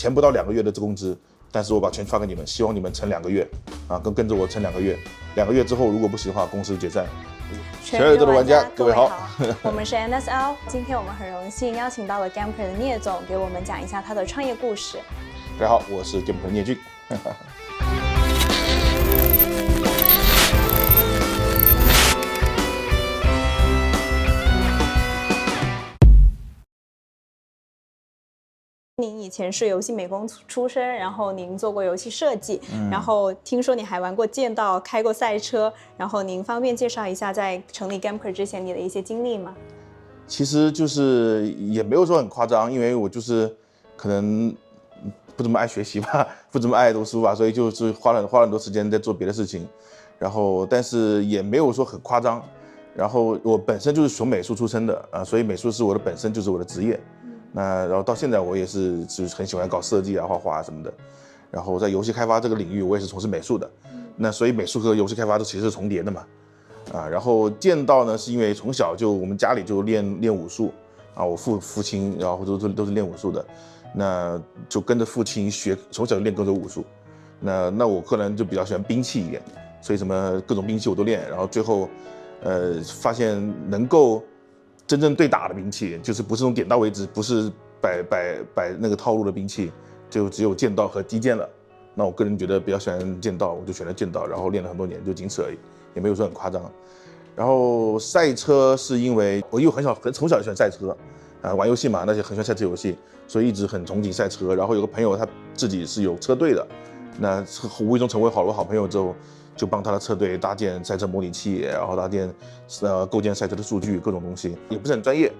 前不到2个月的工资，但是我把钱发给你们，希望你们撑2个月啊，跟着我撑2个月，2个月之后如果不行的话，公司解散。全宇宙的玩家，各位好，我们是 NSL， 今天我们很荣幸邀请到了 Gamker 的聂总，给我们讲一下他的创业故事。大家好，我是 Gamker 聂俊。您以前是游戏美工出身，然后您做过游戏设计，然后听说你还玩过剑道，开过赛车，然后您方便介绍一下在成立 Gamker 之前你的一些经历吗？其实就是也没有说很夸张，因为我就是可能不怎么爱学习吧，不怎么爱读书吧，所以就是花了很多时间在做别的事情，然后但是也没有说很夸张。然后我本身就是学美术出身的啊，所以美术是我的本身就是我的职业。那然后到现在我也是很喜欢搞设计啊、画画什么的，然后在游戏开发这个领域我也是从事美术的，那所以美术和游戏开发这其实是重叠的嘛，啊，然后剑道呢是因为从小就我们家里就练武术啊，我父亲然后都是练武术的，那就跟着父亲学，从小就练各种武术，那我个人就比较喜欢兵器一点，所以什么各种兵器我都练，然后最后发现能够真正对打的兵器，就是不是用点到为止，不是摆那个套路的兵器，就只有剑道和击剑了。那我个人觉得比较喜欢剑道，我就选了剑道，然后练了很多年，就仅此而已，也没有说很夸张。然后赛车是因为我又从小就喜欢赛车，玩游戏嘛，那就很喜欢赛车游戏，所以一直很憧憬赛车。然后有个朋友他自己是有车队的，那无意中成为好朋友之后，就帮他的车队搭建赛车模拟器，然后搭建构建赛车的数据，各种东西也不是很专业，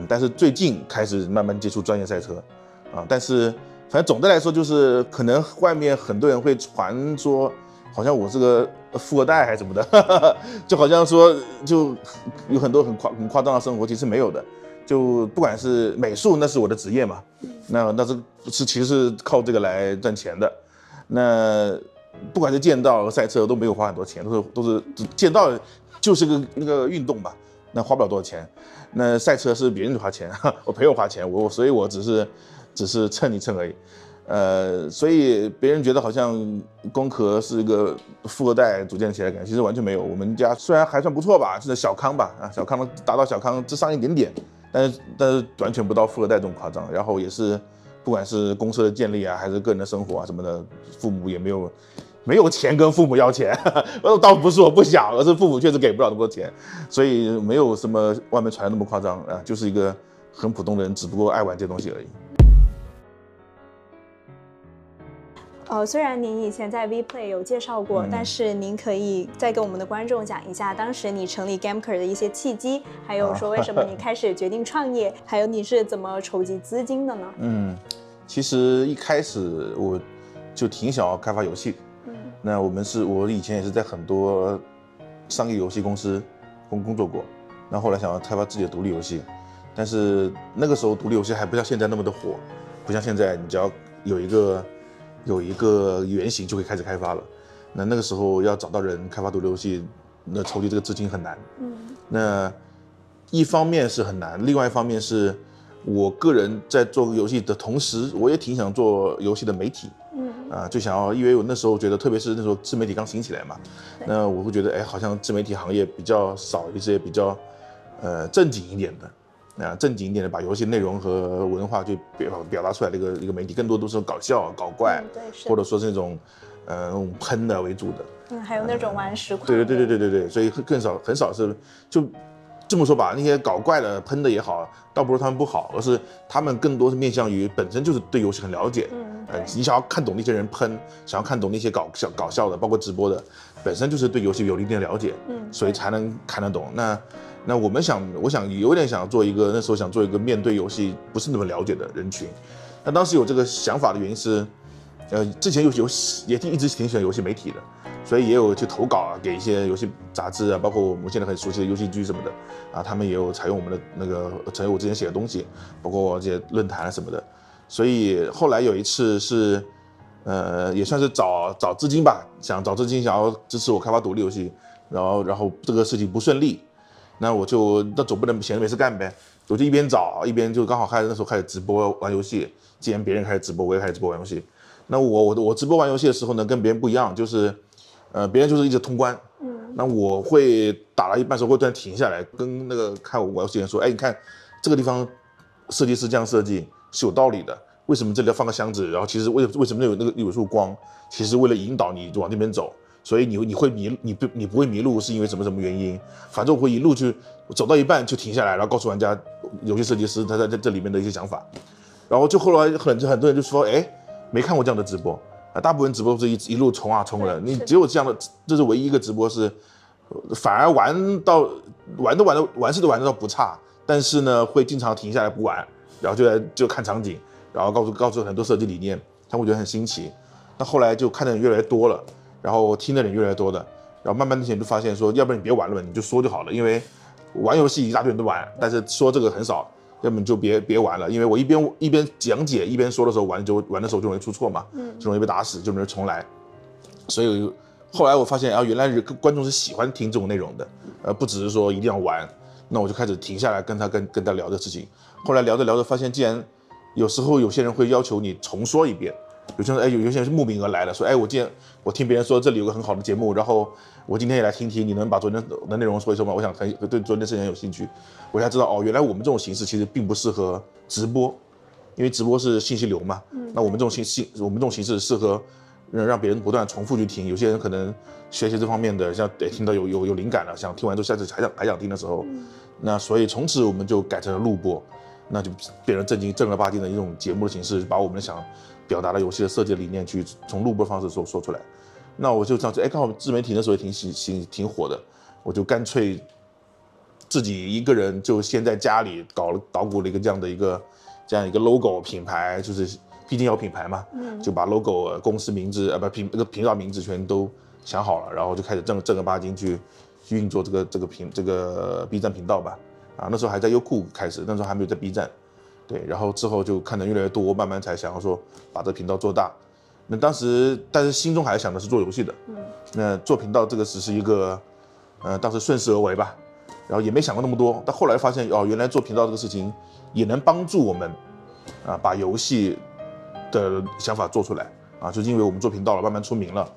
但是最近开始慢慢接触专业赛车，啊，但是反正总的来说就是可能外面很多人会传说，好像我是个富二代还是什么的，就好像说就有很多很夸张的生活，其实没有的，就不管是美术那是我的职业嘛，那其实是靠这个来赚钱的，那。不管是剑道和赛车都没有花很多钱，都是剑道就是那个运动吧，那花不了多少钱。那赛车是别人花钱，我朋友花钱，所以我只是蹭一蹭而已。所以别人觉得好像工壳是一个富二代组建起来的感觉，其实完全没有。我们家虽然还算不错吧，是小康吧，小康达到小康之上一点点，但是完全不到富二代这种夸张。然后也是不管是公司的建立啊，还是个人的生活啊什么的，父母也没有钱跟父母要钱，倒不是我不想，而是父母确实给不了那么多钱，所以没有什么外面传的那么夸张啊，就是一个很普通的人，只不过爱玩这东西而已。虽然您以前在 Vplay 有介绍过，但是您可以再跟我们的观众讲一下，当时你成立 Gamker 的一些契机，还有说为什么你开始决定创业，还有你是怎么筹集资金的呢？其实一开始我就挺想要开发游戏。那我以前也是在很多商业游戏公司工作过，那后来想要开发自己的独立游戏，但是那个时候独立游戏还不像现在那么的火，不像现在你只要有一个原型就可以开始开发了。那个时候要找到人开发独立游戏，那筹集这个资金很难。那一方面是很难，另外一方面是我个人在做游戏的同时，我也挺想做游戏的媒体。就想要，因为我那时候觉得，特别是那时候自媒体刚兴起来嘛，那我会觉得，好像自媒体行业比较少一些比较，正经一点的，正经一点的把游戏内容和文化就表达出来的一个媒体，更多都是搞笑、搞怪，或者说是那种，那种喷的为主的，还有那种玩实况。对，所以很少是就。这么说吧，那些搞怪的喷的也好，倒不是他们不好，而是他们更多是面向于本身就是对游戏很了解。你想要看懂那些人喷，想要看懂那些搞笑的，包括直播的，本身就是对游戏有一定的了解，所以才能看得懂。那我想有点想做一个，那时候想做一个面对游戏不是那么了解的人群。那当时有这个想法的原因是，之前也一直挺喜欢游戏媒体的。所以也有去投稿啊，给一些游戏杂志啊，包括我们现在很熟悉的游戏剧什么的他们也有采用我们的采用我之前写的东西，包括这些论坛什么的。所以后来有一次是，也算是找资金吧，想找资金，想要支持我开发独立游戏，然后这个事情不顺利，那总不能闲着没事干呗，我就一边找一边就刚好那时候开始直播玩游戏。既然别人开始直播，我也开始直播玩游戏。那我直播玩游戏的时候呢，跟别人不一样，就是别人就是一直通关，那我会打了一半时候会突然停下来，跟那个看我玩游戏的人说，哎，你看这个地方设计师这样设计是有道理的，为什么这里要放个箱子？然后其实为什么有束光？其实为了引导你往那边走，所以你会你不会迷路，是因为什么原因？反正我会一路去走到一半就停下来，然后告诉玩家游戏设计师他在这里面的一些想法。然后就后来很多人就说，哎，没看过这样的直播啊，大部分直播是一路冲啊冲的，你只有这样的，这是唯一一个直播是，反而玩是玩到不差，但是呢会经常停下来不玩，然后就看场景，然后告诉很多设计理念，他会觉得很新奇。那后来就看的人越来越多了，然后听的人越来越多的，然后慢慢那些人就发现说，要不然你别玩了吧，你就说就好了，因为玩游戏一大堆人都玩，但是说这个很少。要么就别玩了，因为我一边讲解一边说的时候玩的时候就容易出错嘛，就容易被打死，就容易重来。所以后来我发现啊，原来观众是喜欢听这种内容的，不只是说一定要玩。那我就开始停下来跟他聊这事情。后来聊着发现，既然有时候有些人会要求你重说一遍，有些人是慕名而来的，说哎，我听别人说这里有个很好的节目，然后我今天也来听听，你能把昨天的内容说一说吗？我想对昨天的事情很有兴趣，我才知道哦，原来我们这种形式其实并不适合直播，因为直播是信息流嘛。那我们这种形式适合让别人不断重复去听。有些人可能学习这方面的，像听到有灵感了，想听完之后下次还想听的时候，那所以从此我们就改成了录播，那就变成正儿八经的一种节目的形式，把我们想表达的游戏的设计理念去从录播方式说出来。那我就这样子，哎，刚好自媒体那时候也挺火的，我就干脆自己一个人就先在家里捣鼓了这样一个 logo 品牌，就是毕竟要品牌嘛，就把 logo 公司名字频道名字全都想好了，然后就开始正儿八经去运作这个 B 站频道吧。啊，那时候还在优酷开始，那时候还没有在 B 站。对，然后之后就看的越来越多，慢慢才想要说把这个频道做大。那但是心中还想的是做游戏的，那做频道这个只是一个，当时顺势而为吧，然后也没想过那么多。但后来发现哦，原来做频道这个事情也能帮助我们，把游戏的想法做出来啊，就是因为我们做频道了，慢慢出名了，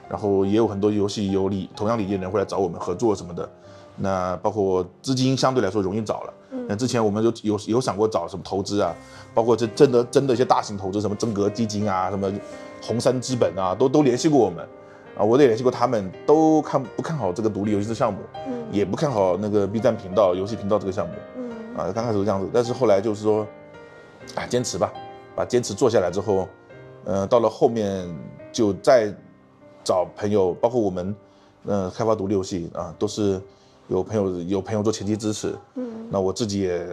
然后也有很多游戏有同样理念的人会来找我们合作什么的。那包括资金相对来说容易找了，那之前我们有想过找什么投资啊，包括真的一些大型投资，什么真格基金啊，什么红杉资本啊，都联系过我们，啊，我也联系过他们，都不看好这个独立游戏的项目，也不看好那个 B 站频道游戏频道这个项目，刚开始是这样子，但是后来就是说，坚持吧，把坚持做下来之后，到了后面就再找朋友，包括我们，开发独立游戏啊，都是有朋友做前期支持，那我自己也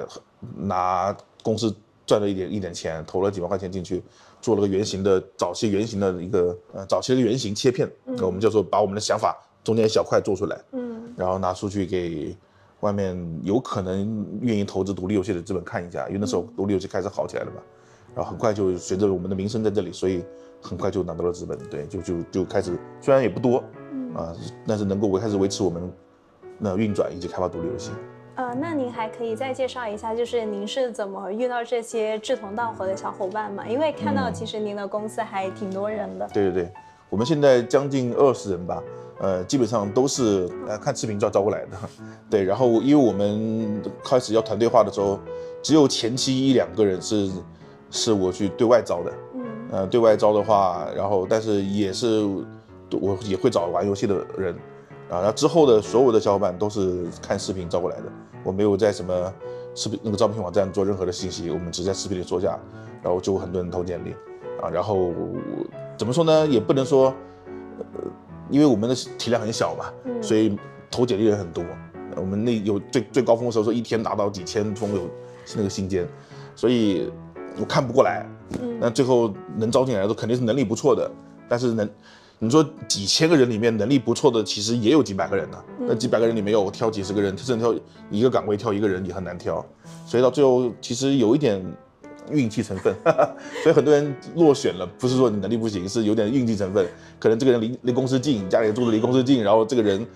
拿公司赚了一点钱，投了几万块钱进去，做了个早期原型的一个早期的原型切片，我们叫做把我们的想法中间一小块做出来，然后拿出去给外面有可能愿意投资独立游戏的资本看一下，因为那时候独立游戏开始好起来了嘛，然后很快就随着我们的名声在这里，所以很快就拿到了资本，对，就开始虽然也不多，但是能够开始维持我们运转以及开发独立游戏。那您还可以再介绍一下，就是您是怎么遇到这些志同道合的小伙伴吗？因为看到其实您的公司还挺多人的。对，我们现在将近20人吧，基本上都是看视频招过来的，对。然后因为我们开始要团队化的时候，只有前期1-2个人是我去对外招的，对外招的话，然后但是我也会找玩游戏的人。然后之后的所有的小伙伴都是看视频招过来的，我没有在什么视频那个招聘网站做任何的信息，我们只在视频里说下，然后就有很多人投简历，然后怎么说呢，也不能说，因为我们的体量很小嘛，所以投简历的人很多，我们有最高峰的时候说一天达到几千封有那个信件，所以我看不过来，那最后能招进来的都肯定是能力不错的，但是你说几千个人里面能力不错的，其实也有几百个人呢。那几百个人里面我挑几十个人，甚至挑一个岗位挑一个人也很难挑，所以到最后其实有一点运气成分，所以很多人落选了，不是说你能力不行，是有点运气成分。可能这个人离公司近，家里住的离公司近，然后这个人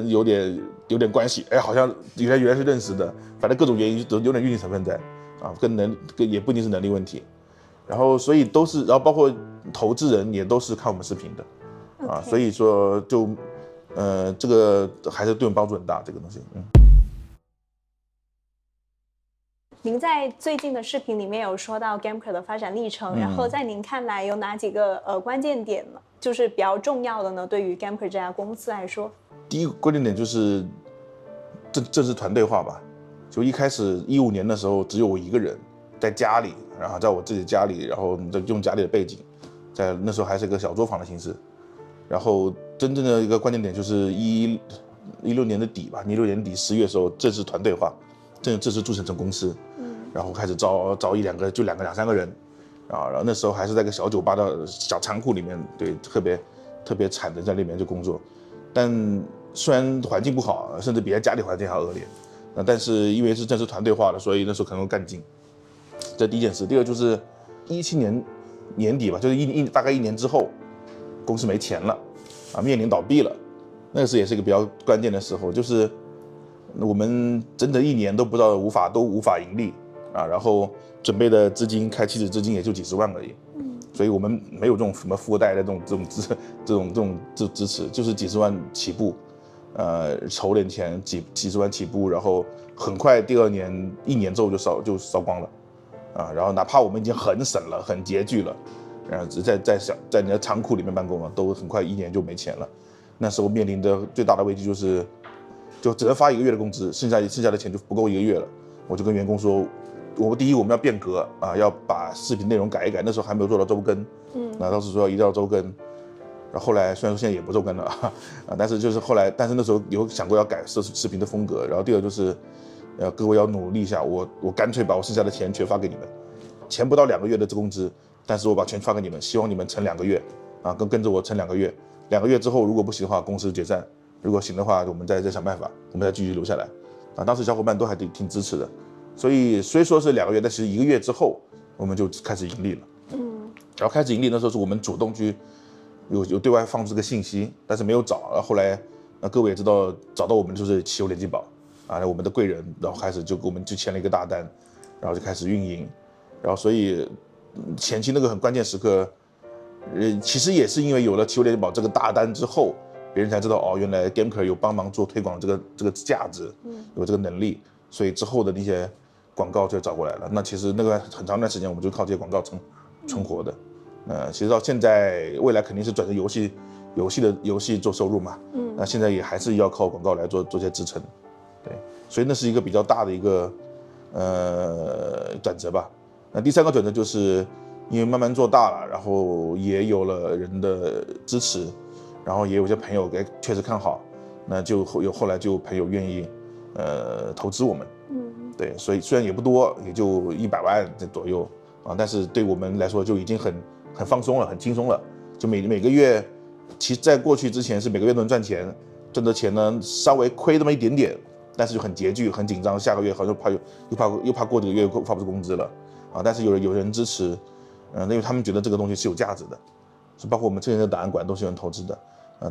有点关系，好像原来是认识的，反正各种原因都有点运气成分在啊，跟也不一定是能力问题。然后所以都是，然后包括投资人也都是看我们视频的啊，所以说就这个还是对我们帮助很大，这个东西。您在最近的视频里面有说到 Gamker 的发展历程，然后在您看来有哪几个关键点呢？就是比较重要的呢？对于 Gamker 这家公司来说，第一个关键点就是正是团队化吧。就一开始15年的时候，只有我一个人在家里，然后在我自己家里，然后用家里的背景，在那时候还是一个小作坊的形式。然后真正的一个关键点就是16年的底吧，16年底10月的时候正式团队化，正式注册成公司。然后开始招一两个，就两三个人，啊，然后那时候还是在个小酒吧的小仓库里面，对，特别惨的在里面就工作，但虽然环境不好，甚至比在家里环境还恶劣，但是因为是正式团队化的，所以那时候可能干劲，这第一件事。第二就是17年年底吧，就是大概1年之后，公司没钱了，啊，面临倒闭了，那个时也是一个比较关键的时候，就是我们整整1年都不知道无法盈利。啊，然后准备的资金开期始资金也就几十万而已，所以我们没有这种什么富二代的这种支持，就是几十万起步，筹点钱几十万起步，然后很快第2年1年之后就烧光了，啊，然后哪怕我们已经很省了很拮据了，然后在你的仓库里面办公了，都很快1年就没钱了。那时候面临的最大的危机就只能发1个月的工资，剩下的钱就不够1个月了。我就跟员工说。第一，我们要变革啊，要把视频内容改一改。那时候还没有做到周更，那当时说一定要周更。然后后来虽然说现在也不周更了啊，但是就是后来，但是那时候有想过要改视频的风格。然后第二就是，各位要努力一下，我干脆把我剩下的钱全发给你们，钱不到2个月的工资，但是我把钱发给你们，希望你们撑2个月啊，跟着我撑2个月。2个月之后如果不行的话，公司解散；如果行的话，我们再想办法，我们再继续留下来。啊，当时小伙伴都还挺支持的。所以虽说是2个月，但其实1个月之后我们就开始盈利了。然后开始盈利那时候是我们主动去有对外放出这个信息，但是没有找。然后后来各位也知道，找到我们就是汽油联机宝啊，我们的贵人，然后开始就给我们就签了一个大单，然后就开始运营。然后所以前期那个很关键时刻，其实也是因为有了汽油联机宝这个大单之后，别人才知道哦，原来 Gamker 有帮忙做推广这个价值，有这个能力，所以之后的那些广告就找过来了。那其实那个很长一段时间我们就靠这些广告存活的。其实到现在未来肯定是转成游戏做收入嘛。那现在也还是要靠广告来做些支撑。对，所以那是一个比较大的一个转折吧。那第3个转折就是因为慢慢做大了，然后也有了人的支持，然后也有些朋友确实看好，那就后来就朋友愿意投资我们。对，所以虽然也不多，也就100万左右啊，但是对我们来说就已经很放松了，很轻松了。就每个月，其实在过去之前是每个月都能赚钱，挣的钱呢稍微亏那么一点点，但是就很拮据，很紧张，下个月好像又怕过这个月发不出工资了啊。但是有人支持，因为他们觉得这个东西是有价值的，是包括我们之前的档案馆都是有人投资的，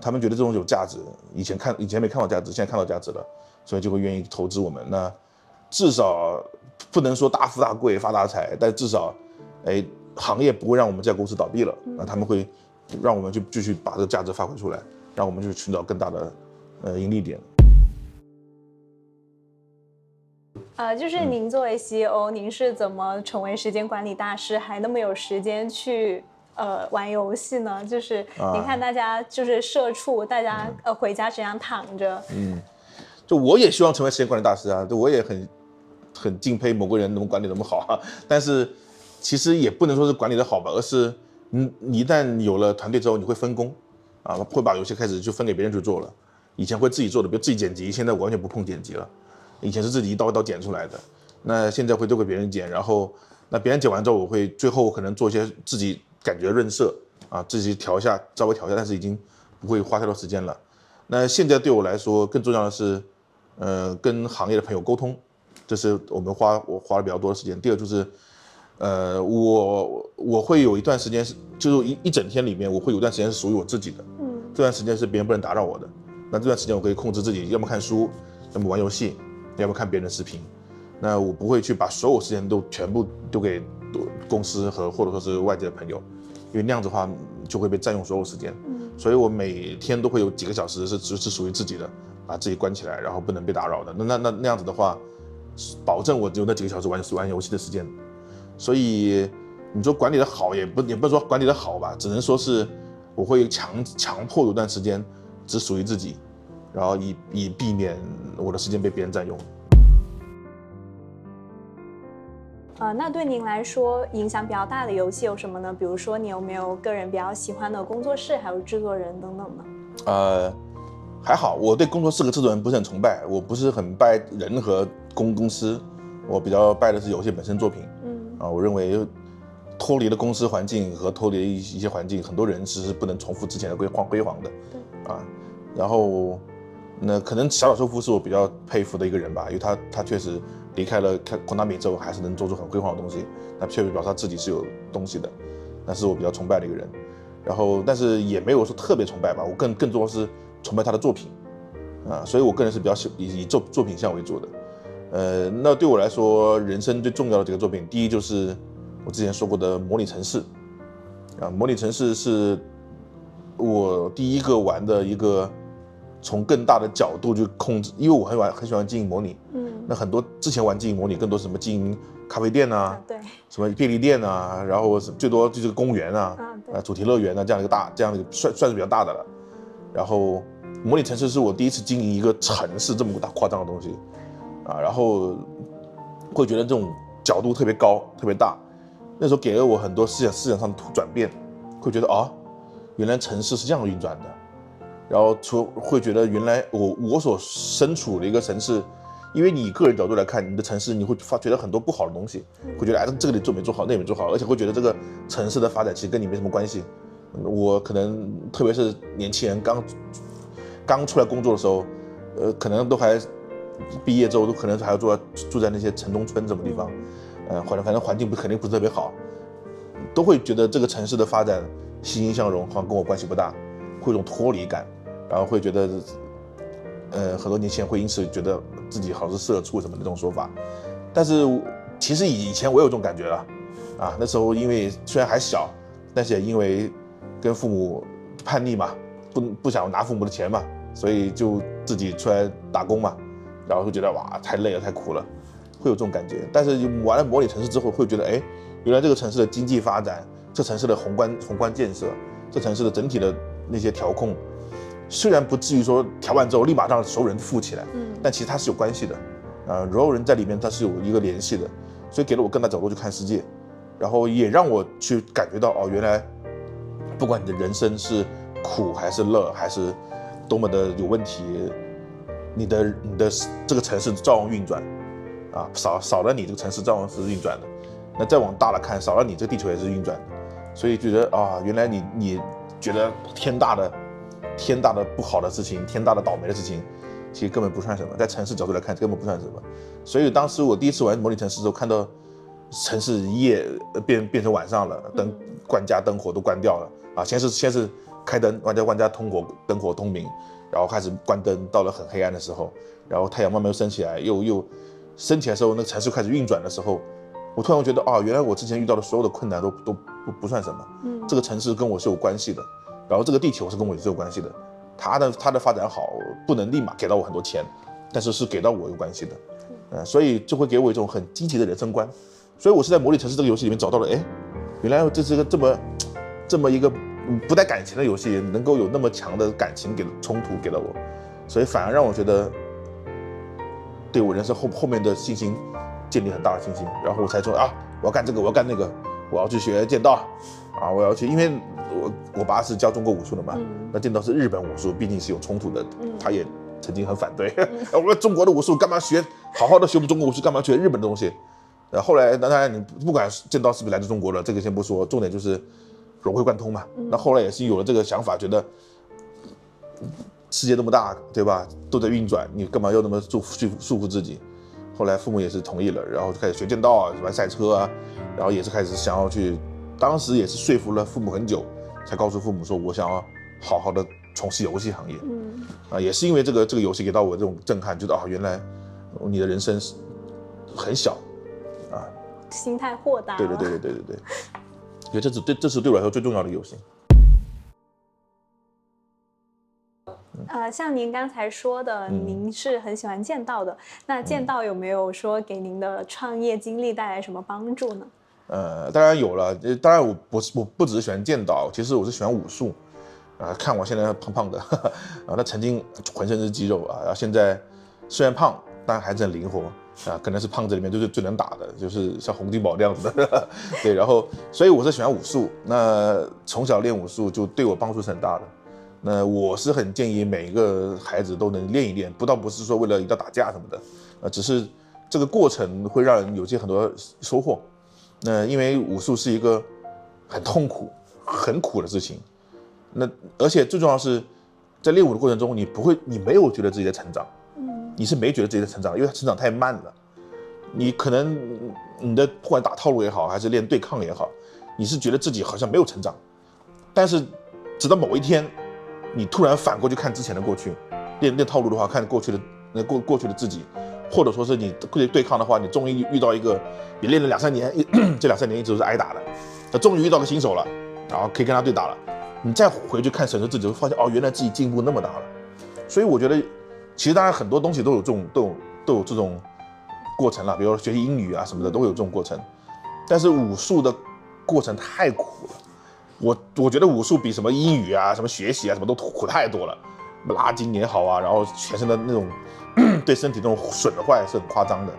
他们觉得这种有价值，以前没看到价值，现在看到价值了，所以就会愿意投资我们。那至少不能说大富大贵发大财，但至少，行业不会让我们这家公司倒闭了。那他们会让我们继续把这个价值发挥出来，让我们去寻找更大的盈利点。就是您作为 CEO，您是怎么成为时间管理大师，还那么有时间去玩游戏呢？就是您看大家就是社畜，大家回家只想躺着。就我也希望成为时间管理大师啊，就我也很敬佩某个人能管理那么好啊，但是其实也不能说是管理的好吧，而是你一旦有了团队之后，你会分工啊，会把游戏开始就分给别人去做了。以前会自己做的，比如自己剪辑，现在我完全不碰剪辑了。以前是自己一刀一刀剪出来的，那现在会丢给别人剪，然后那别人剪完之后，我会最后可能做一些自己感觉润色啊，自己稍微调一下，但是已经不会花太多时间了。那现在对我来说更重要的是，跟行业的朋友沟通，这是我花了比较多的时间。第二就是，我会有一段时间是，就是一整天里面，我会有一段时间是属于我自己的。这段时间是别人不能打扰我的。那这段时间我可以控制自己，要么看书，要么玩游戏，要么看别人的视频。那我不会去把所有时间都全部丢给公司和或者说是外界的朋友，因为那样子的话就会被占用所有时间。所以我每天都会有几个小时是属于自己的，把自己关起来，然后不能被打扰的。那样子的话，保证我只有那几个小时玩游戏的时间。所以你说管理的好也不能说管理的好吧，只能说是我会强迫有段时间只属于自己，然后以避免我的时间被别人占用。那对您来说影响比较大的游戏有什么呢？比如说你有没有个人比较喜欢的工作室，还有制作人等等呢？还好，我对工作室和制作人不是很崇拜，我不是很拜人和公司，我比较拜的是游戏本身作品。我认为脱离了公司环境和脱离一些环境，很多人是不能重复之前的辉煌的。对然后那可能小岛秀夫是我比较佩服的一个人吧，因为他确实离开了Konami之后，还是能做出很辉煌的东西，那确实表示他自己是有东西的，那是我比较崇拜的一个人。然后但是也没有说特别崇拜吧，我更多是崇拜他的作品所以我个人是比较以作品向为主的。那对我来说，人生最重要的几个作品，第一就是我之前说过的《模拟城市》模拟城市是我第一个玩的一个从更大的角度去控制，因为我很喜欢经营模拟。那很多之前玩经营模拟，更多是什么经营咖啡店对，什么便利店然后最多就是公园主题乐园这样一个算是比较大的了。然后模拟城市是我第一次经营一个城市这么大夸张的东西然后会觉得这种角度特别高特别大，那时候给了我很多思想上的转变，会觉得原来城市是这样运转的，然后会觉得原来我所身处的一个城市，因为你以个人角度来看你的城市，你会觉得很多不好的东西，会觉得这个你做没做好，那没做好，而且会觉得这个城市的发展其实跟你没什么关系。我可能特别是年轻人刚出来工作的时候，可能都还毕业之后都可能还要住在那些城中村这么地方，反正环境肯定不是特别好，都会觉得这个城市的发展欣欣向荣，好像跟我关系不大，会有种脱离感，然后会觉得，很多年轻人会因此觉得自己好像是社畜什么的这种说法，但是其实以前我有这种感觉了，那时候因为虽然还小，但是也因为跟父母叛逆嘛，不想拿父母的钱嘛，所以就自己出来打工嘛，然后会觉得哇太累了太苦了，会有这种感觉。但是玩了模拟城市之后，会觉得原来这个城市的经济发展，这城市的宏观建设，这城市的整体的那些调控，虽然不至于说调完之后立马让所有人富起来，但其实它是有关系的，所有人在里面它是有一个联系的，所以给了我更大角度去看世界，然后也让我去感觉到原来不管你的人生是苦还是乐，还是多么的有问题，你的这个城市照样运转少了你这个城市照样是运转的，那再往大了看，少了你这个地球也是运转的，所以觉得原来你觉得天大的不好的事情，天大的倒霉的事情，其实根本不算什么，在城市角度来看根本不算什么。所以当时我第一次玩模拟城市的时候，看到城市夜变成晚上了，万家灯火都关掉了先是开灯，万家灯火通明，然后开始关灯，到了很黑暗的时候，然后太阳慢慢又升起来，又升起来的时候，那个城市开始运转的时候，我突然觉得原来我之前遇到的所有的困难都不算什么，这个城市跟我是有关系的，然后这个地球是跟我也是有关系的，它的发展好不能立马给到我很多钱，但是是给到我有关系的，所以就会给我一种很积极的人生观。所以我是在模拟城市这个游戏里面找到了，原来这是个这么一个不带感情的游戏，能够有那么强的感情冲突给了我，所以反而让我觉得对我人生后面的信心建立很大的信心，然后我才说我要干这个，我要干那个，我要去学剑道我要去，因为我爸是教中国武术的嘛，那剑道是日本武术，毕竟是有冲突的，他也曾经很反对，我说中国的武术干嘛学，好好的学我们中国武术，干嘛学日本的东西？后来当然你不管剑道是不是来自中国的，这个先不说，重点就是融会贯通嘛。那后来也是有了这个想法，觉得世界那么大，对吧？都在运转，你干嘛要那么束缚自己？后来父母也是同意了，然后就开始学剑道啊，玩赛车啊，然后也是开始想要去，当时也是说服了父母很久，才告诉父母说我想要好好的从事游戏行业。也是因为这个游戏给到我这种震撼，觉得原来你的人生很小啊，心态豁达。对，因为这是对我来说最重要的游戏。像您刚才说的，您是很喜欢剑道的，那剑道有没有说给您的创业经历带来什么帮助呢？当然有了，当然我不只是喜欢剑道，其实我是喜欢武术。看我现在胖胖的，他曾经浑身是肌肉啊，然后现在虽然胖，但还是很灵活啊，可能是胖子里面就是最能打的，就是像洪金宝这样子的。对，然后所以我是喜欢武术，那从小练武术就对我帮助是很大的。那我是很建议每一个孩子都能练一练，不是说为了一定要打架什么的，只是这个过程会让人有很多收获。那因为武术是一个很痛苦、很苦的事情。那而且最重要的是，在练武的过程中，你没有觉得自己在成长，你是没觉得自己在成长，因为成长太慢了。你可能你的不管打套路也好，还是练对抗也好，你是觉得自己好像没有成长，但是直到某一天，你突然反过去看之前的过去，练套路的话，看过去的自己，或者说是你对抗的话，你终于遇到一个你练了2-3年，这2-3年一直都是挨打的，那终于遇到个新手了，然后可以跟他对打了。你再回去看审视自己，会发现原来自己进步那么大了。所以我觉得，其实当然很多东西都有这种过程了，比如说学习英语啊什么的都会有这种过程。但是武术的过程太苦了，我觉得武术比什么英语啊、什么学习啊什么都苦太多了。拉筋也好啊，然后全身的那种对身体那种损坏是很夸张的，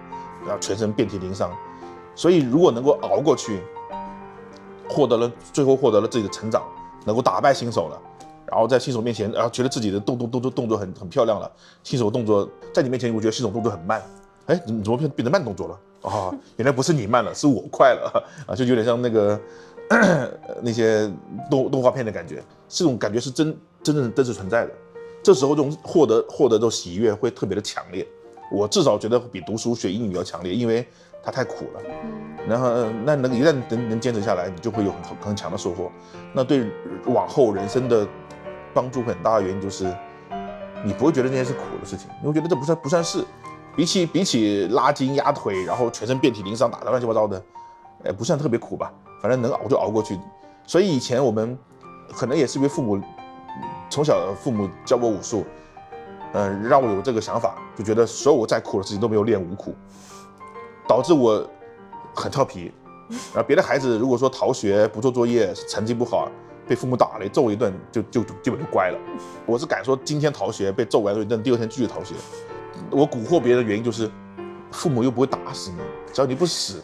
然后全身遍体鳞伤。所以如果能够熬过去，最后获得了自己的成长。能够打败新手了，然后在新手面前，觉得自己的动作很漂亮了。新手动作在你面前，我觉得新手动作很慢，怎么变成慢动作了？原来不是你慢了，是我快了啊！就有点像那个那些动画片的感觉，这种感觉是真实存在的。这时候这种获得这种喜悦会特别的强烈，我至少觉得比读书学英语要强烈，因为它太苦了。然后那一旦能坚持下来，你就会有很强的收获。那对往后人生的帮助很大的原因就是，你不会觉得这件事苦的事情，你会觉得这不算是，比起拉筋压腿，然后全身遍体鳞伤打得乱七八糟的，不算特别苦吧，反正能熬就熬过去。所以以前我们可能也是因为从小父母教我武术，让我有这个想法，就觉得所有我再苦的事情都没有练无苦，导致我很调皮。然后别的孩子如果说逃学不做作业，成绩不好，被父母打了揍一顿就基本就乖了。我是敢说今天逃学被揍完一顿，第2天继续逃学。我蛊惑别人的原因就是，父母又不会打死你，只要你不死，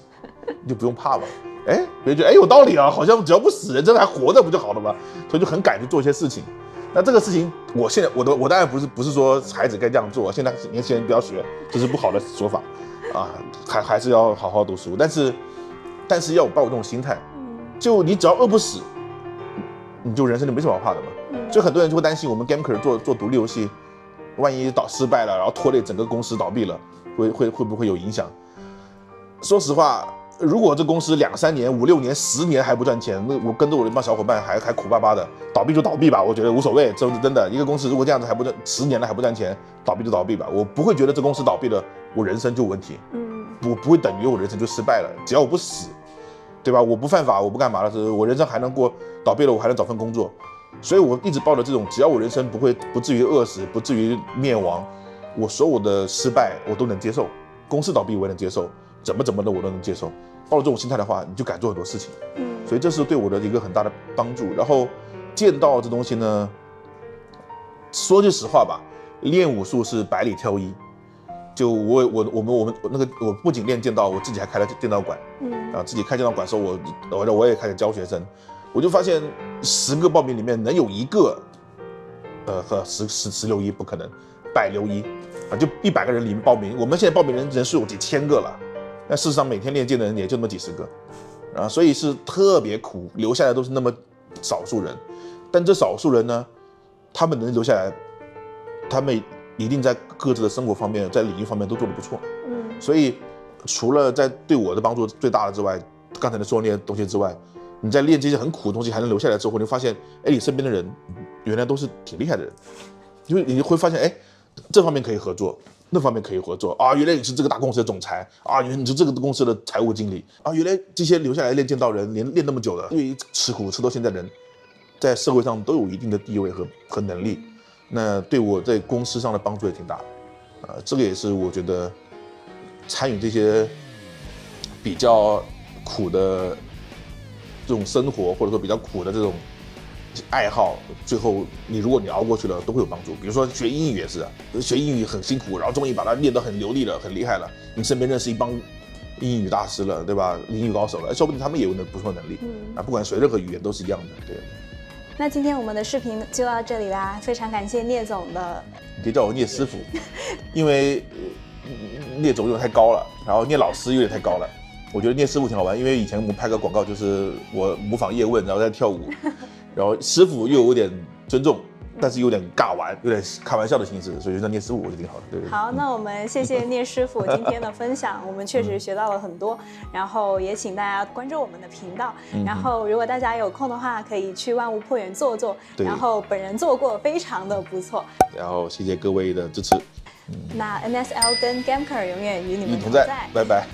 你就不用怕吧。别人觉得有道理啊，好像只要不死，人真的还活着不就好了吗？所以就很敢去做一些事情。那这个事情，我现在我当然不是说孩子该这样做，现在年轻人不要学，这是不好的说法啊，还是要好好读书，但是要抱有这种心态，就你只要饿不死，你就人生就没什么好怕的嘛。所以很多人就会担心，我们 Gameker 做独立游戏，万一失败了，然后拖累整个公司倒闭了，会不会有影响？说实话，如果这公司2-3年、5-6年、10年还不赚钱，那我跟着我的一帮小伙伴还苦巴巴的，倒闭就倒闭吧，我觉得无所谓。真的，一个公司如果这样子10年了还不赚钱，倒闭就倒闭吧，我不会觉得这公司倒闭了，我人生就有问题。不会等于我人生就失败了，只要我不死，对吧？我不犯法，我不干嘛了，我人生还能过，倒闭了我还能找份工作。所以我一直抱着这种，只要我人生不至于饿死，不至于灭亡，我所有的失败我都能接受，公司倒闭我也能接受，怎么的我都能接受。抱着这种心态的话，你就敢做很多事情。所以这是对我的一个很大的帮助。然后剑道这东西呢，说句实话吧，练武术是百里挑一。就我们那个，我不仅练剑道，我自己还开了剑道馆。自己开剑道馆的时候，我也开始教学生，我就发现10个报名里面能有1个，十留一不可能，100留一啊，就100个人里面报名，我们现在报名人数有几千个了，但事实上每天练剑的人也就那么几十个，所以是特别苦，留下来都是那么少数人，但这少数人呢，他们能留下来，他们一定在各自的生活方面，在领域方面都做得不错。所以除了在对我的帮助最大的之外，刚才的说那些东西之外，你在练这些很苦的东西还能留下来之后，你会发现，哎，你身边的人原来都是挺厉害的人，因为你会发现，哎，这方面可以合作，那方面可以合作啊，原来你是这个大公司的总裁啊，原来你是这个公司的财务经理啊，原来这些留下来练剑道人，练那么久的，因为吃苦吃到现在的人，在社会上都有一定的地位和能力，那对我在公司上的帮助也挺大的，这个也是我觉得参与这些比较苦的这种生活，或者说比较苦的这种爱好，最后如果你熬过去了，都会有帮助。比如说学英语也是，学英语很辛苦，然后终于把它练得很流利了，很厉害了，你身边认识一帮英语大师了，对吧？英语高手了，说不定他们也有不错能力。不管学任何语言都是一样的，对。那今天我们的视频就到这里啦，非常感谢聂总的。你别叫我聂师傅，因为聂总有点太高了，然后聂老师有点太高了。我觉得聂师傅挺好玩，因为以前我们拍个广告，就是我模仿叶问，然后在跳舞，然后师傅又有点尊重，但是有点尬玩，有点开玩笑的形式，所以就叫聂师傅我觉得挺好的。对。好，那我们谢谢聂师傅今天的分享，我们确实学到了很多，然后也请大家关注我们的频道，然后如果大家有空的话，可以去万物破园坐坐，然后本人做过，非常的不错。然后谢谢各位的支持。那 NSL 跟 Gamker 永远与你们同在，同在，拜拜。